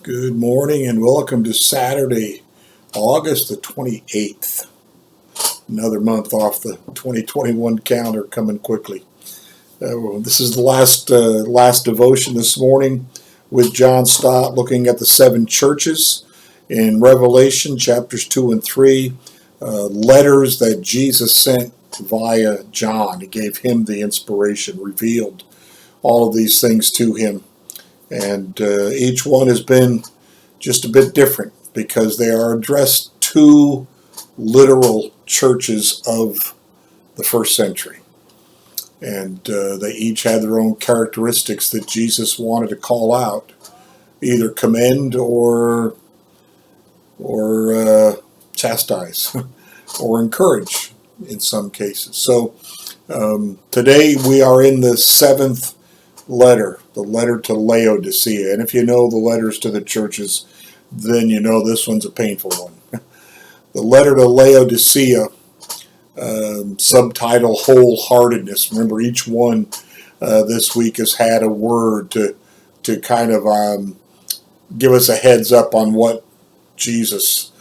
Good morning and welcome to Saturday, August the 28th. Another month off the 2021 calendar coming quickly. This is the last devotion this morning with John Stott, looking at the seven churches in Revelation chapters 2 and 3, letters that Jesus sent via John. He gave him the inspiration, revealed all of these things to him. And each one has been just a bit different because they are addressed to literal churches of the first century. And they each had their own characteristics that Jesus wanted to call out, either commend or chastise or encourage in some cases. So today we are in the seventh letter, the letter to Laodicea. And if you know the letters to the churches, then you know this one's a painful one. The letter to Laodicea, subtitle Wholeheartedness. Remember, each one this week has had a word to kind of give us a heads up on what Jesus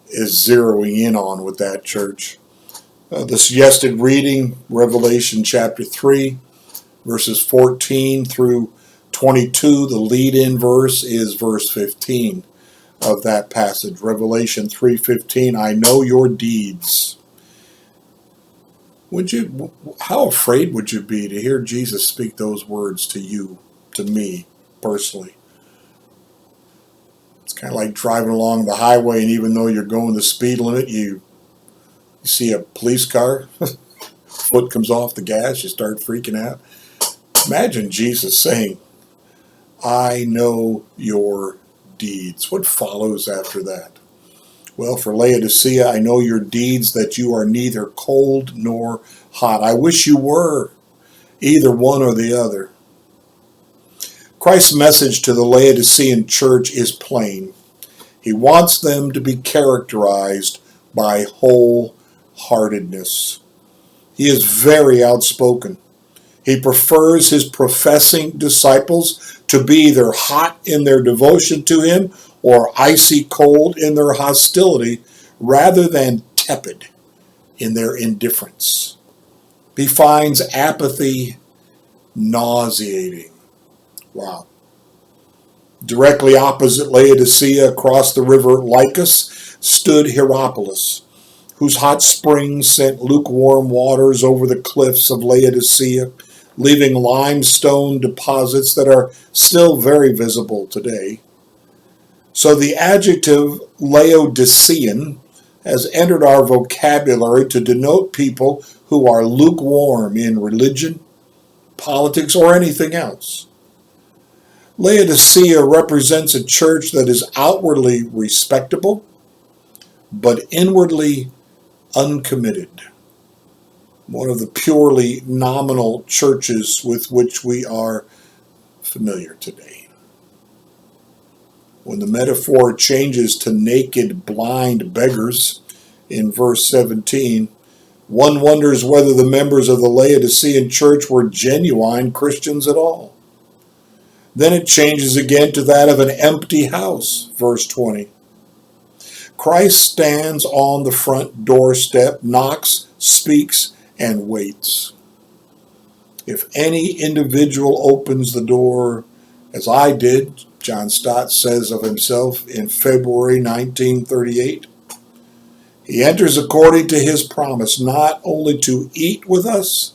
is zeroing in on with that church. The suggested reading, Revelation chapter 3, verses 14 through 22. The lead-in verse is verse 15 of that passage. Revelation 3:15. I know your deeds. How afraid would you be to hear Jesus speak those words to you, to me personally? It's kind of like driving along the highway, and even though you're going the speed limit, you see a police car, foot comes off the gas, you start freaking out. Imagine Jesus saying, I know your deeds. What follows after that? Well, for Laodicea, I know your deeds, that you are neither cold nor hot. I wish you were either one or the other. Christ's message to the Laodicean church is plain. He wants them to be characterized by wholeheartedness. He is very outspoken. He prefers his professing disciples to be either hot in their devotion to him or icy cold in their hostility, rather than tepid in their indifference. He finds apathy nauseating. Wow. Directly opposite Laodicea, across the river Lycus, stood Hierapolis, whose hot springs sent lukewarm waters over the cliffs of Laodicea, leaving limestone deposits that are still very visible today. So the adjective Laodicean has entered our vocabulary to denote people who are lukewarm in religion, politics, or anything else. Laodicea represents a church that is outwardly respectable, but inwardly uncommitted. One of the purely nominal churches with which we are familiar today. When the metaphor changes to naked, blind beggars in verse 17, one wonders whether the members of the Laodicean church were genuine Christians at all. Then it changes again to that of an empty house, verse 20. Christ stands on the front doorstep, knocks, speaks, and waits. If any individual opens the door, as I did, John Stott says of himself in February 1938, he enters according to his promise, not only to eat with us,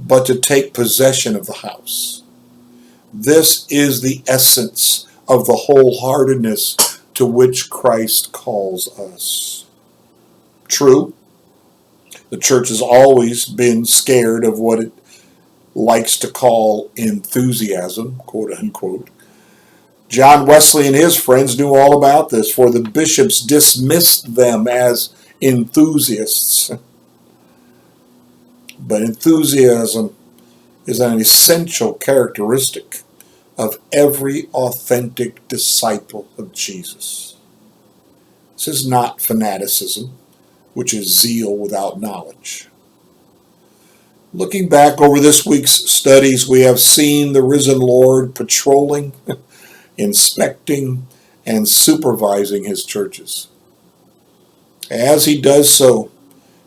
but to take possession of the house. This is the essence of the wholeheartedness to which Christ calls us. True, the church has always been scared of what it likes to call enthusiasm, quote unquote. John Wesley and his friends knew all about this, for the bishops dismissed them as enthusiasts. But enthusiasm is an essential characteristic of every authentic disciple of Jesus. This is not fanaticism, which is zeal without knowledge. Looking back over this week's studies, we have seen the risen Lord patrolling, inspecting, and supervising his churches. As he does so,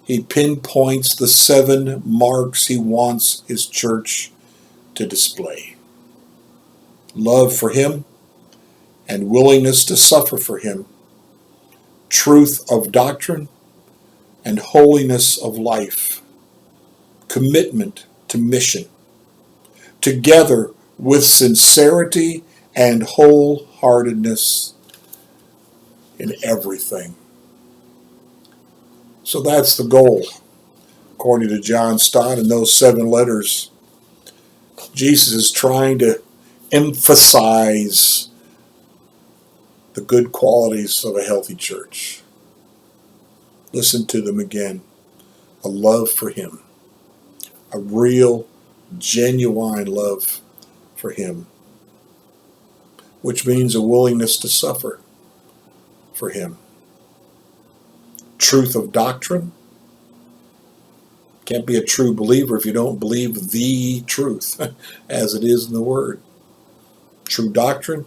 he pinpoints the 7 marks he wants his church to display: love for him and willingness to suffer for him, truth of doctrine and holiness of life, commitment to mission, together with sincerity and wholeheartedness in everything. So that's the goal. According to John Stott, in those 7 letters, Jesus is trying to emphasize the good qualities of a healthy church. Listen to them again. A love for him. A real, genuine love for him. Which means a willingness to suffer for him. Truth of doctrine. Can't be a true believer if you don't believe the truth as it is in the Word. True doctrine.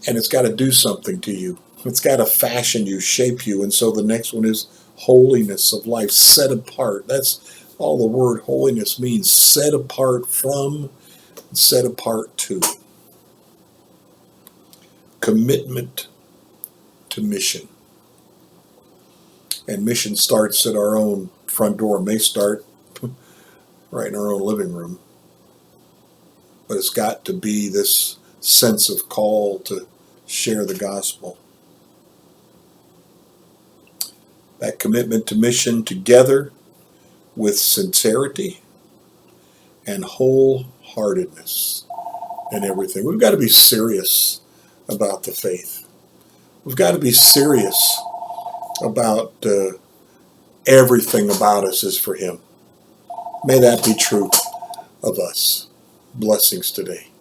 And it's got to do something to you. It's got to fashion you, shape you. And so the next one is holiness of life, set apart. That's all the word holiness means: set apart from, set apart to. Commitment to mission. And mission starts at our own front door. It may start right in our own living room. But it's got to be this sense of call to share the gospel. That commitment to mission, together with sincerity and wholeheartedness in everything. We've got to be serious about the faith. We've got to be serious about everything about us is for him. May that be true of us. Blessings today.